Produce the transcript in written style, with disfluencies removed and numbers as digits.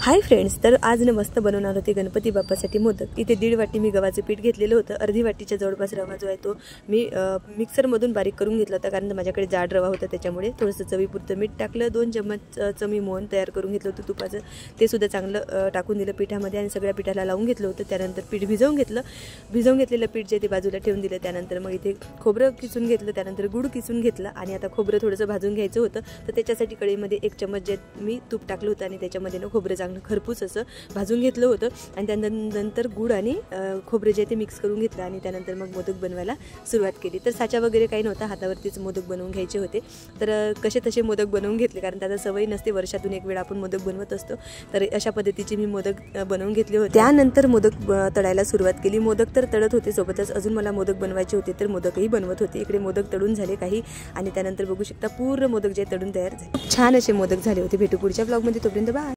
Hi friends, तर आज न मस्त बनवणार होते गणपती बाप्पासाठी मोदक। इथे 1.5 वाटी मी गव्हाचे पीठ घेतलेलं होतं। अर्धी वाटीच्या जवळपास रवा जो आहे तो मी मिक्सरमधून बारीक करून घेतला होता, कारण माझ्याकडे जाड रवा होता त्याच्यामुळे। थोडंसं चवीपुरतं मीठ टाकलं, 2 चमच मी मोहन तयार करून घेतलं होतं तुपाचं, ते सुद्धा चांगलं टाकून दिलं पिठामध्ये आणि सगळ्या पिठाला लावून घेतलं होतं। त्यानंतर पीठ भिजवून घेतलं, भिजवून घेतलेलं पीठ जे ते बाजूला ठेवून दिलं। त्यानंतर मग इथे खोबरं किसून घेतलं, त्यानंतर गुळ किसून घेतलं आणि आता खोबरं थोडंसं भाजून घ्यायचं होतं। तर त्याच्यासाठी कढईमध्ये 1 चमच जे मी तूप टाकलं होतं आणि त्याच्यामध्ये खोबरं चांगलं खरपूस असं भाजून घेतलं होतं आणि त्यानंतर गुळ आणि खोबरे जे ते मिक्स करून घेतलं आणि त्यानंतर मग मोदक बनवायला सुरुवात केली। तर साचा वगैरे काही नव्हता, हातावरतीच मोदक बनवून घ्यायचे होते। तर कसे तसे मोदक बनवून घेतले, कारण त्याचा सवय नसते, वर्षातून एक वेळा आपण मोदक बनवत असतो। तर अशा पद्धतीचे मी मोदक बनवून घेतले होते। त्यानंतर मोदक तळायला सुरुवात केली। मोदक तर तळत होते, सोबतच अजून मला मोदक बनवायचे होते, तर मोदकही बनवत होते। इकडे मोदक तळून झाले काही आणि त्यानंतर बघू शकता पूर्ण मोदक जे तळून तयार झाले। छान असे मोदक झाले होते। भेटू पुढच्या ब्लॉगमध्ये, तोपर्यंत बाय।